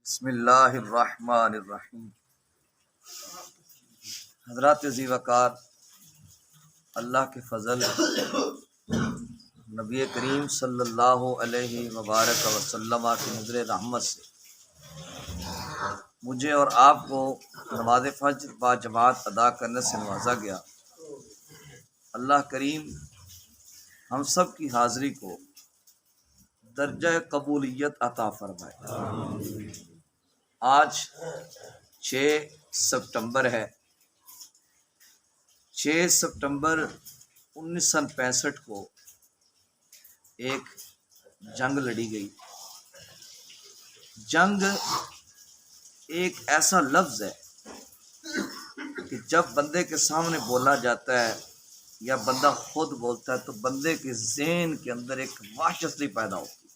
بسم اللہ الرحمن الرحیم۔ حضرات ذی وقار، اللہ کے فضل نبی کریم صلی اللہ علیہ وبارک وسلم کی نظر رحمت سے مجھے اور آپ کو نماز فجر با جماعت ادا کرنے سے نوازا گیا۔ اللہ کریم ہم سب کی حاضری کو درجہ قبولیت عطا فرمائے۔ آج 6 سپٹمبر ہے۔ 6 سپٹمبر 1965 کو ایک جنگ لڑی گئی۔ جنگ ایک ایسا لفظ ہے کہ جب بندے کے سامنے بولا جاتا ہے یا بندہ خود بولتا ہے تو بندے کے ذہن کے اندر ایک وحشت سی پیدا ہوتی ہے،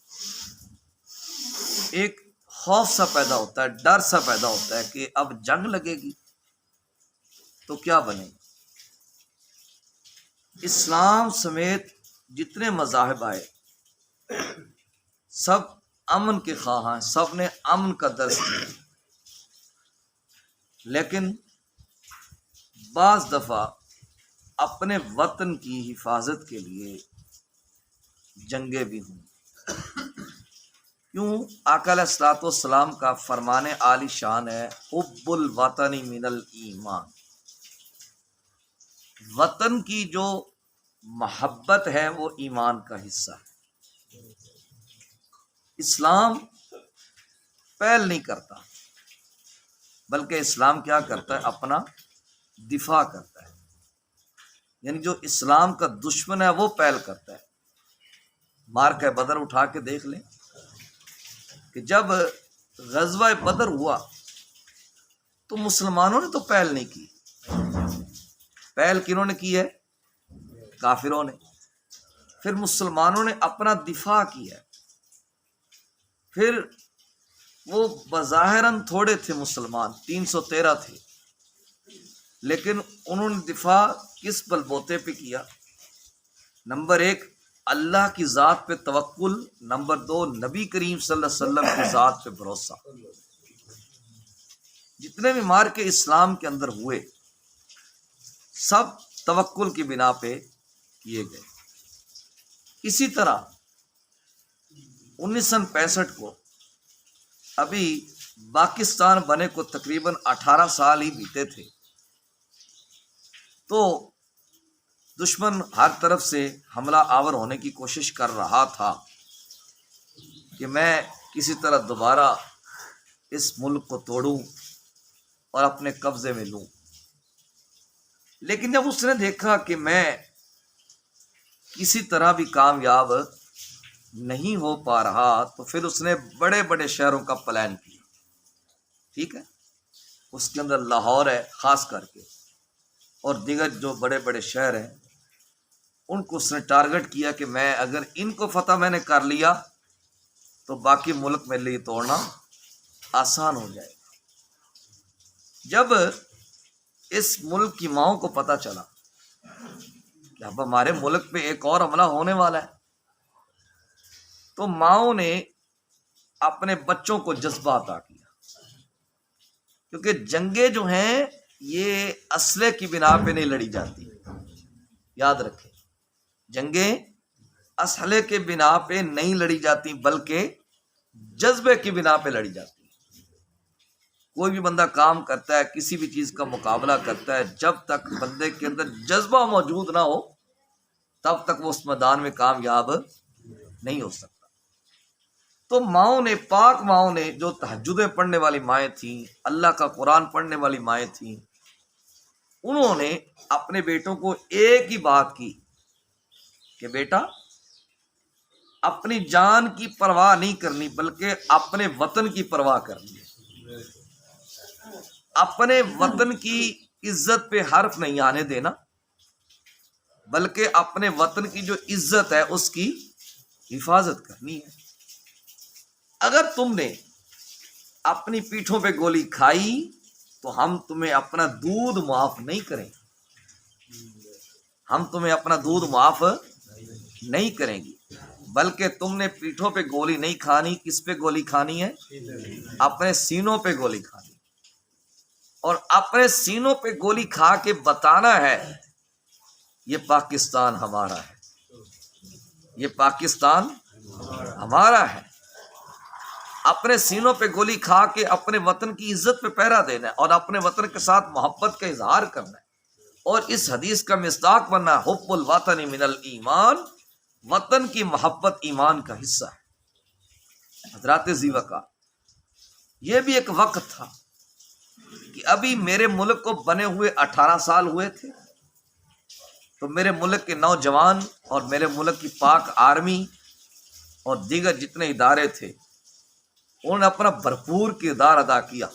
ایک خوف سا پیدا ہوتا ہے، ڈر سا پیدا ہوتا ہے کہ اب جنگ لگے گی تو کیا بنے گا۔ اسلام سمیت جتنے مذاہب آئے سب امن کے خواہاں، سب نے امن کا درس دیا، لیکن بعض دفعہ اپنے وطن کی حفاظت کے لیے جنگیں بھی ہوں۔ کیوں؟ آقا علیہ الصلوۃ والسلام کا فرمان عالی شان ہے، حب الوطن من الایمان۔ وطن کی جو محبت ہے وہ ایمان کا حصہ ہے۔ اسلام پہل نہیں کرتا، بلکہ اسلام کیا کرتا ہے؟ اپنا دفاع کرتا ہے۔ یعنی جو اسلام کا دشمن ہے وہ پہل کرتا ہے۔ مارکہ بدر اٹھا کے دیکھ لیں کہ جب غزوہ بدر ہوا تو مسلمانوں نے تو پہل نہیں کی، پہل کنہوں نے کی ہے؟ کافروں نے۔ پھر مسلمانوں نے اپنا دفاع کیا ہے۔ پھر وہ بظاہراً تھوڑے تھے مسلمان، 313 تھے، لیکن انہوں نے دفاع کس بل بوتے پہ کیا؟ نمبر 1 اللہ کی ذات پہ توکل، نمبر 2 نبی کریم صلی اللہ علیہ وسلم کی ذات پہ بھروسہ۔ جتنے بھی مارکے اسلام کے اندر ہوئے سب توکل کی بنا پہ کیے گئے۔ اسی طرح 1965 کو ابھی پاکستان بنے کو تقریباً 18 سال ہی بیتے تھے، تو دشمن ہر طرف سے حملہ آور ہونے کی کوشش کر رہا تھا کہ میں کسی طرح دوبارہ اس ملک کو توڑوں اور اپنے قبضے میں لوں۔ لیکن جب اس نے دیکھا کہ میں کسی طرح بھی کامیاب نہیں ہو پا رہا تو پھر اس نے بڑے بڑے شہروں کا پلان کیا۔ ٹھیک ہے، اس کے اندر لاہور ہے خاص کر کے، اور دیگر جو بڑے بڑے شہر ہیں ان کو اس نے ٹارگٹ کیا کہ میں اگر ان کو فتح میں نے کر لیا تو باقی ملک میرے لیے توڑنا آسان ہو جائے گا۔ جب اس ملک کی ماؤں کو پتہ چلا کہ اب ہمارے ملک پہ ایک اور حملہ ہونے والا ہے تو ماؤں نے اپنے بچوں کو جذبہ عطا کیا، کیونکہ جنگیں جو ہیں یہ اسلحے کی بنا پہ نہیں لڑی جاتی، یاد رکھیں، جنگیں اسلحے کے بنا پہ نہیں لڑی جاتی بلکہ جذبے کی بنا پہ لڑی جاتی۔ کوئی بھی بندہ کام کرتا ہے، کسی بھی چیز کا مقابلہ کرتا ہے، جب تک بندے کے اندر جذبہ موجود نہ ہو تب تک وہ اس میدان میں کامیاب نہیں ہو سکتا۔ تو ماؤں نے، پاک ماؤں نے، جو تہجدیں پڑھنے والی مائیں تھیں، اللہ کا قرآن پڑھنے والی مائیں تھیں، انہوں نے اپنے بیٹوں کو ایک ہی بات کی کہ بیٹا اپنی جان کی پرواہ نہیں کرنی بلکہ اپنے وطن کی پرواہ کرنی ہے۔ اپنے وطن کی عزت پہ حرف نہیں آنے دینا بلکہ اپنے وطن کی جو عزت ہے اس کی حفاظت کرنی ہے۔ اگر تم نے اپنی پیٹھوں پہ گولی کھائی تو ہم تمہیں اپنا دودھ معاف نہیں کریں گے، ہم تمہیں اپنا دودھ معاف نہیں کریں گے۔ بلکہ تم نے پیٹھوں پہ گولی نہیں کھانی، کس پہ گولی کھانی ہے؟ اپنے سینوں پہ گولی کھانی، اور اپنے سینوں پہ گولی کھا کے بتانا ہے یہ پاکستان ہمارا ہے، یہ پاکستان ہمارا ہے۔ اپنے سینوں پہ گولی کھا کے اپنے وطن کی عزت پہ پہرا دینا ہے، اور اپنے وطن کے ساتھ محبت کا اظہار کرنا ہے، اور اس حدیث کا مصداق بننا ہے، حب الوطن من الایمان، وطن کی محبت ایمان کا حصہ ہے۔ حضرات ذیوقار، یہ بھی ایک وقت تھا کہ ابھی میرے ملک کو بنے ہوئے 18 سال ہوئے تھے، تو میرے ملک کے نوجوان اور میرے ملک کی پاک آرمی اور دیگر جتنے ادارے تھے انہوں نے اپنا بھرپور کردار ادا کیا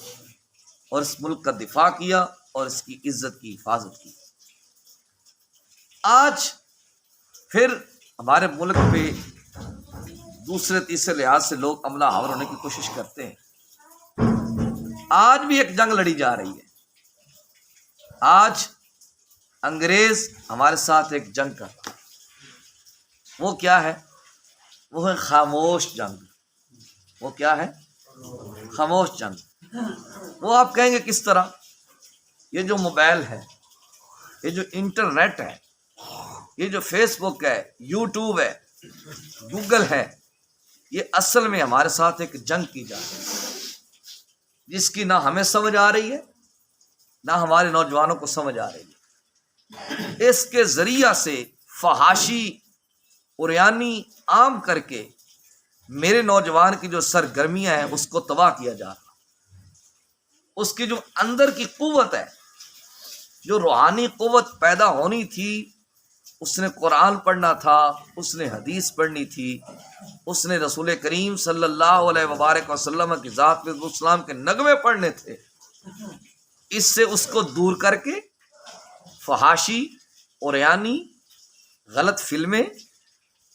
اور اس ملک کا دفاع کیا اور اس کی عزت کی حفاظت کی۔ آج پھر ہمارے ملک پہ دوسرے تیسرے لحاظ سے لوگ عملہ آور ہونے کی کوشش کرتے ہیں۔ آج بھی ایک جنگ لڑی جا رہی ہے، آج انگریز ہمارے ساتھ ایک جنگ کر رہا ہے۔ وہ کیا ہے؟ وہ ہے خاموش جنگ۔ وہ کیا ہے؟ خاموش جنگ۔ وہ آپ کہیں گے کس طرح؟ یہ جو موبائل ہے، یہ جو انٹرنیٹ ہے، یہ جو فیس بک ہے، یوٹیوب ہے، گوگل ہے، یہ اصل میں ہمارے ساتھ ایک جنگ کی جا رہی ہے، جس کی نہ ہمیں سمجھ آ رہی ہے نہ ہمارے نوجوانوں کو سمجھ آ رہی ہے۔ اس کے ذریعہ سے فحاشی عریانی عام کر کے میرے نوجوان کی جو سرگرمیاں ہیں اس کو تباہ کیا جا رہا، اس کی جو اندر کی قوت ہے، جو روحانی قوت پیدا ہونی تھی، اس نے قرآن پڑھنا تھا، اس نے حدیث پڑھنی تھی، اس نے رسول کریم صلی اللہ علیہ وبارک وسلم کی ذات پہ اسلام کے نغمے پڑھنے تھے، اس سے اس کو دور کر کے فحاشی عریانی غلط فلمیں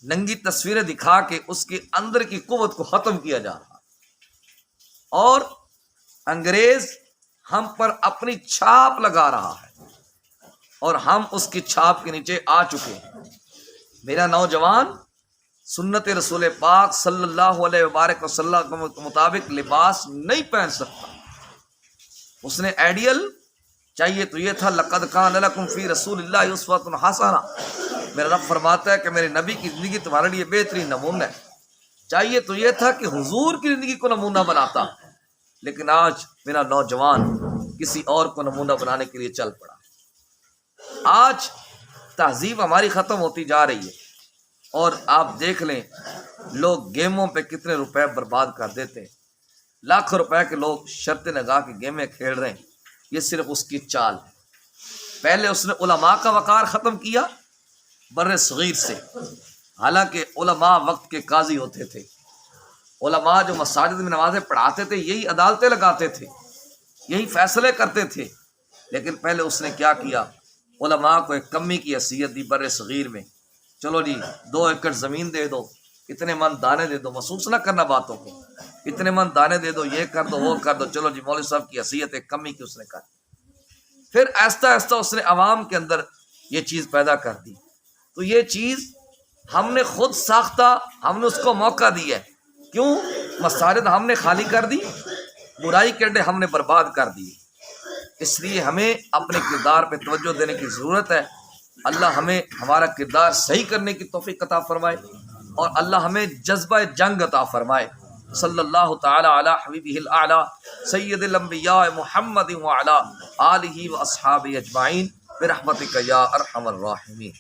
ننگی تصویریں دکھا کے اس کے اندر کی قوت کو ختم کیا جا رہا، اور انگریز ہم پر اپنی چھاپ لگا رہا ہے اور ہم اس کی چھاپ کے نیچے آ چکے ہیں۔ میرا نوجوان سنت رسول پاک صلی اللہ علیہ وبارک وسلم کے مطابق لباس نہیں پہن سکتا۔ اس نے آئیڈیل چاہیے تو یہ تھا لقد کان لکم فی رسول اللہ اسوۃ حسنہ، میرا رب فرماتا ہے کہ میرے نبی کی زندگی تمہارے لیے بہترین نمونہ ہے۔ چاہیے تو یہ تھا کہ حضور کی زندگی کو نمونہ بناتا، لیکن آج میرا نوجوان کسی اور کو نمونہ بنانے کے لیے چل پڑا۔ آج تہذیب ہماری ختم ہوتی جا رہی ہے، اور آپ دیکھ لیں لوگ گیموں پہ کتنے روپے برباد کر دیتے ہیں، لاکھوں روپے کے لوگ شرط نگاہ کی گیمیں کھیل رہے ہیں۔ یہ صرف اس کی چال ہے۔ پہلے اس نے علماء کا وقار ختم کیا بر صغیر سے، حالانکہ علماء وقت کے قاضی ہوتے تھے، علماء جو مساجد میں نمازیں پڑھاتے تھے یہی عدالتیں لگاتے تھے، یہی فیصلے کرتے تھے، لیکن پہلے اس نے کیا کیا؟ علماء کو ایک کمی کی حیثیت دی بر صغیر میں، چلو جی 2 ایکڑ زمین دے دو، اتنے من دانے دے دو، محسوس نہ کرنا باتوں کو، اتنے من دانے دے دو، یہ کر دو وہ کر دو، چلو جی مولوی صاحب کی حیثیت ایک کمی کی اس نے کر۔ پھر آہستہ آہستہ اس نے عوام کے اندر یہ چیز پیدا کر دی، تو یہ چیز ہم نے خود ساختہ، ہم نے اس کو موقع دیا ہے۔ کیوں؟ مساجد ہم نے خالی کر دی، برائی کے اڈے ہم نے برباد کر دیے۔ اس لیے ہمیں اپنے کردار پہ توجہ دینے کی ضرورت ہے۔ اللہ ہمیں ہمارا کردار صحیح کرنے کی توفیق عطا فرمائے، اور اللہ ہمیں جذبہ جنگ عطا فرمائے۔ صلی اللہ تعالی علی حبیبہ الاعلی سید الانبیاء محمد وعلی آلہ واصحابہ اجمعین برحمتک یا ارحم الراحمین۔